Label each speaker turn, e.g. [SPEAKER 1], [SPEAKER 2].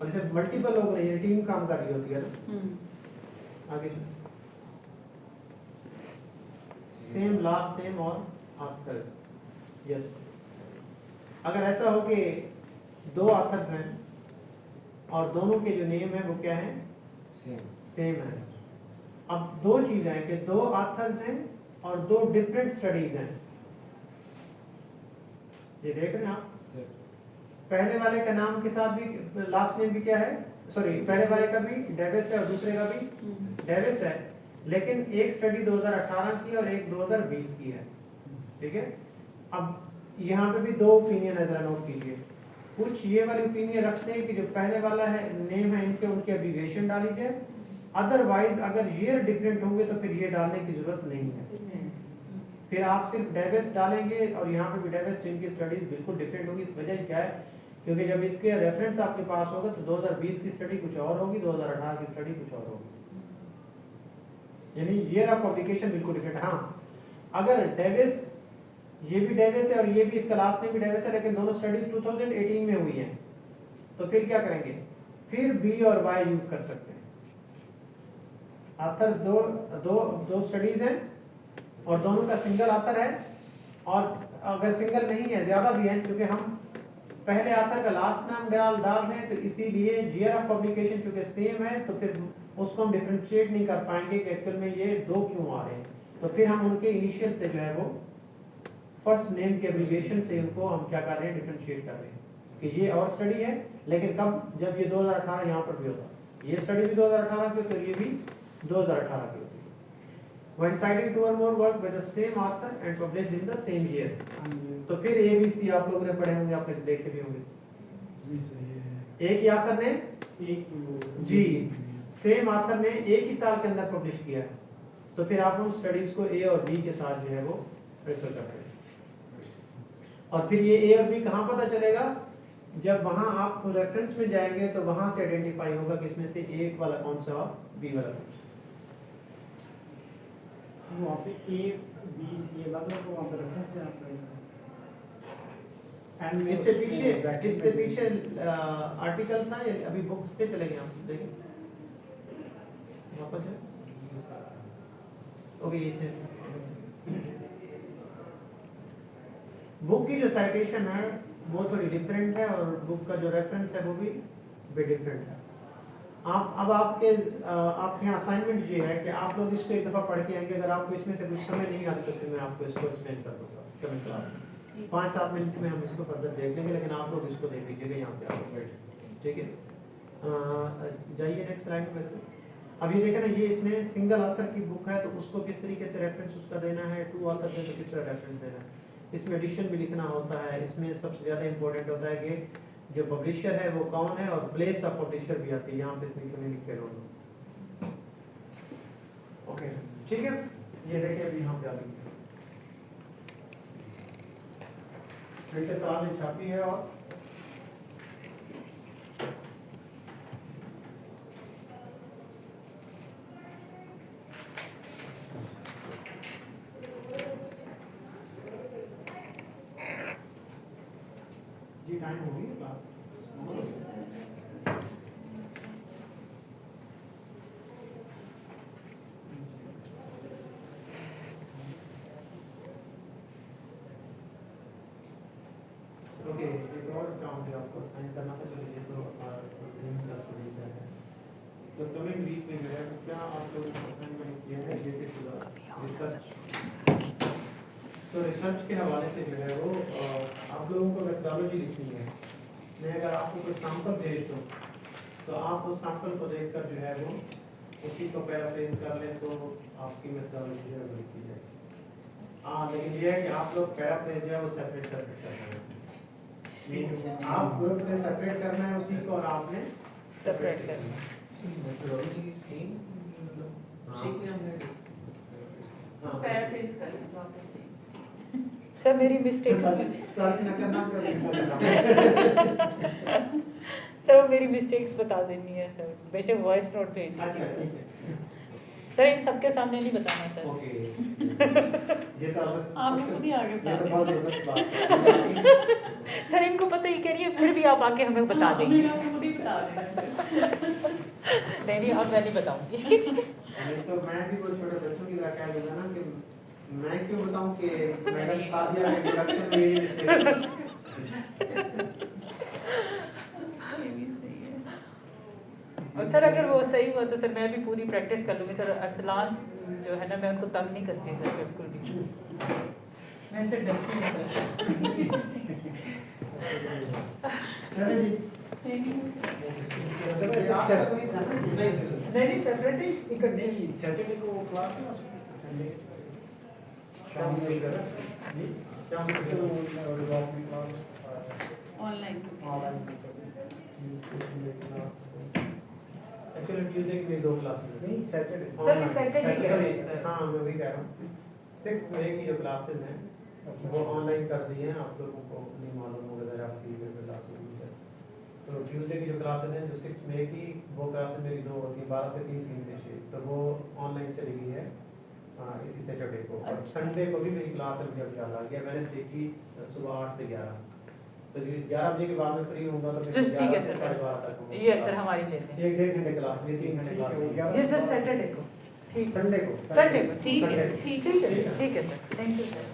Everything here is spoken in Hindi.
[SPEAKER 1] और इसे मल्टीपल लोग रही है, टीम काम कर रही होती है ना। आगे सेम लास्ट नेम और ऑथर्स, यस। अगर ऐसा हो कि दो ऑथर्स हैं और दोनों के जो नेम है वो क्या है, सेम है। अब दो चीजें हैं कि दो ऑथर्स हैं और दो डिफरेंट स्टडीज हैं। ये देख रहे हैं आप, पहले वाले का नाम के साथ भी लास्ट नेम भी क्या है, सॉरी पहले वाले का भी डेविस है और दूसरे का भी डेविस है, लेकिन एक स्टडी 2018 की और एक 2020 की है, ठीक है। अब यहाँ पे भी दो ओपिनियन है, जरा नोट कीजिए। कुछ ये वाली ओपिनियन रखते हैं कि जो पहले वाला है नेम है इनके उनके एब्रिविएशन डाली जाए, अदरवाइज अगर ईयर डिफरेंट होंगे तो फिर ये डालने की जरूरत नहीं है। फिर आप सिर्फ डेविस डालेंगे और यहाँ पे भी डेविस, जिनकी स्टडीज बिल्कुल डिफरेंट होगी। इस वजह क्या है, क्योंकि जब इसके रेफरेंस आपके पास होगा तो 2020 की स्टडी कुछ और होगी, 2018 की स्टडी कुछ और होगी, यानी ईयर ऑफ पब्लिकेशन बिल्कुल डिफरेंट। हाँ, अगर डेविस, ये भी डेविस है और ये भी, इसका लास्ट नेम भी डेविस है, लेकिन दोनों स्टडीज 2018 में हुई हैं, तो फिर क्या करेंगे, फिर बी और वाई यूज कर सकते हैं। ऑथर्स दो स्टडीज हैं और दोनों का सिंगल ऑथर है, और अगर सिंगल नहीं है, ज्यादा भी है, क्योंकि हम पहले ऑथर का लास्ट नाम डाल रहे हैं, तो इसीलिए ईयर ऑफ पब्लिकेशन चूंकि सेम है तो फिर उसको हम डिफरेंशिएट नहीं कर पाएंगे कि एक्चुअल में ये दो क्यों आ रहे हैं। तो फिर हम उनके इनिशियल से जो है वो फर्स्ट नेम के एब्रिविएशन से उनको हम क्या कर रहे हैं, डिफरेंशिएट कर रहे हैं कि ये और स्टडी है, लेकिन कब, जब ये 2018 यहाँ पर भी होता, ये स्टडी भी 2018 की, तो ये भी 2018 की होती है। When citing two or more work by the same author and published in the same year, तो फिर ABC आप लोगों ने पढ़े होंगे, आपने देखे भी होंगे। एक ही ऑथर ने जी सेम ऑथर ने एक ही साल के अंदर पब्लिश किया है, तो फिर आप उन स्टडीज को A और B के साथ जो है वो रेफर करते हैं। और फिर ये A और B कहाँ पता चलेगा, जब वहां आप रेफरेंस में जाएंगे तो वहां से आइडेंटिफाई होगा कि इसमें से एक वाला कौन सा और B वाला कौन सा।
[SPEAKER 2] वहाँ पे A, B, C अलग अलग वहाँ पे रेफरेंस है आपका।
[SPEAKER 1] इससे पीछे आर्टिकल था या अभी बुक्स पे चले गए हम, देखिए वापस है। ओके, ये बुक की जो साइटेशन है वो थोड़ी डिफरेंट है और बुक का जो रेफरेंस है वो भी डिफरेंट है। अब आपके यहाँ असाइनमेंट ये है कि आप लोग इसको एक दफ़ा पढ़ के आएंगे। अगर आपको इसमें से कुछ समझ नहीं आती तो फिर मैं आपको इसको एक्सप्लेन कर दूँगा कमेंट क्लास में। 5-7 मिनट में हम इसको फर्दर देख लेंगे, लेकिन आप लोग इसको देख लीजिएगा यहाँ से आप बैठ, ठीक है। जाइए नेक्स्ट स्लाइड में। अब ये देखें ना, ये इसमें सिंगल ऑथर की बुक है तो उसको किस तरीके से रेफरेंस उसका देना है, 2 ऑथर है तो किस तरह रेफरेंस देना है। इसमें एडिशन भी लिखना होता है। इसमें सबसे ज़्यादा इंपॉर्टेंट होता है कि जो पब्लिशर है वो कौन है, और प्लेस ऑफ पब्लिशर भी आती है यहाँ पे, इसमें लिख के दोनों। ओके, ठीक है। ये देखिए अभी यहाँ पे आ गई फिर से साल में छापी है। और जी टाइम हो गई क्लास। ओके, एक और काम है आपको साइन करना था, तो ये तो क्लास को नहीं है। तो कमिंग वीक में जो है क्या आप लोगों को असाइनमेंट किया है रिसर्च। तो रिसर्च के हवाले से जो है वो आप लोगों को मेथोडोलॉजी लिखनी है। मैं अगर आपको कोई सैंपल भेज दूँ तो आप उस सैंपल को देखकर जो है वो उसी को पैराफ्रेज कर लें तो आपकी मेथोडोलॉजी जो है वो लिखी जाएगी। हाँ, लेकिन ये है कि आप लोग पैराफ्रेज जो है वो सेपरेट करना है। आप ग्रुप में सेपरेट करना है उसी को, और आपने सेपरेट करना है।
[SPEAKER 3] मेथोडोलॉजी की सेम उसी को हमने
[SPEAKER 4] पैराफ्रेज कर लें वापस।
[SPEAKER 5] सर मेरी मिस्टेक
[SPEAKER 1] सर्च न करना
[SPEAKER 5] सर मेरी मिस्टेक्स बता देनी है सर, बेशक वॉइस नोट भेज।
[SPEAKER 1] अच्छा, ठीक है
[SPEAKER 5] सर इन सबके सामने नहीं बताना सर।
[SPEAKER 1] ओके। ये तो
[SPEAKER 4] आपने खुद ही आगे बता
[SPEAKER 1] ये तो
[SPEAKER 4] दिया।
[SPEAKER 1] बहुत जबरदस्त बात है।
[SPEAKER 5] सर इनको पता ही कह रही है, फिर भी आप आके हमें बता
[SPEAKER 4] हाँ,
[SPEAKER 5] देंगे।
[SPEAKER 4] अभी आपको खुद ही बता देना।
[SPEAKER 5] नहीं नहीं, और मैं नहीं बताऊंगी।
[SPEAKER 1] नहीं तो मैं भी वो छोटे बच्चों की तरह कह दूंगा ना कि मैं क्यों बताऊं कि मैडम सादिया के इंट्रोडक्शन में ये mistake है।
[SPEAKER 4] ये भी सही है।
[SPEAKER 5] और सर अगर वो सही हुआ तो सर मैं भी पूरी प्रैक्टिस कर लूँगी सर। अरसलान जो है ना, मैं उनको तंग नहीं करती सर बिल्कुल भी। मैं इनसे डरती हूँ
[SPEAKER 1] चलिए जी।
[SPEAKER 4] Thank you.
[SPEAKER 2] सर ऐसे सेपरेट था ना?
[SPEAKER 5] नहीं सेपरेट ही इकट्ठे।
[SPEAKER 2] नहीं, सैटरडे को क्लास है और संडे
[SPEAKER 1] शाम को ही करो।
[SPEAKER 2] जी
[SPEAKER 1] शाम को
[SPEAKER 2] तो
[SPEAKER 1] करो।
[SPEAKER 2] Development class
[SPEAKER 4] Online to be.
[SPEAKER 2] Online
[SPEAKER 1] actually Tuesday की मेरी 2 क्लासेस हैं।
[SPEAKER 2] नहीं सैटरडे
[SPEAKER 5] सर, ये Saturday कह रहे हैं, सर।
[SPEAKER 1] हाँ मैं वही कह रहा हूँ। 6 मई की जो क्लासेस हैं वो ऑनलाइन कर दी हैं, आप लोगों को नहीं मालूम होगा अगर आपकी क्लास हुई है। तो ट्यूसडे की जो क्लासेस हैं जो 6 मई की, वो क्लासेस मेरी 2 होती हैं, 12 से 3 से 6, तो वो ऑनलाइन चली गई है इसी सैटरडे को। और
[SPEAKER 4] अच्छा।
[SPEAKER 1] संडे को भी मेरी क्लास है, मुझे अब ख्याल आ गया, वेडनेसडे की सुबह 8 से 11। तो 11 बजे के बाद में फ्री होऊंगा तो
[SPEAKER 5] जस्ट ठीक है सर।
[SPEAKER 1] 12 तक होऊंगा।
[SPEAKER 5] ये सर हमारी लेते हैं।
[SPEAKER 1] 1-1.5 घंटे क्लास में 3 घंटे क्लास में।
[SPEAKER 5] ये सर सैटरडे को। ठीक
[SPEAKER 1] संडे को
[SPEAKER 4] ठीक
[SPEAKER 5] संडे को।
[SPEAKER 4] है, ठीक है
[SPEAKER 5] ठीक है सर, थैंक यू सर।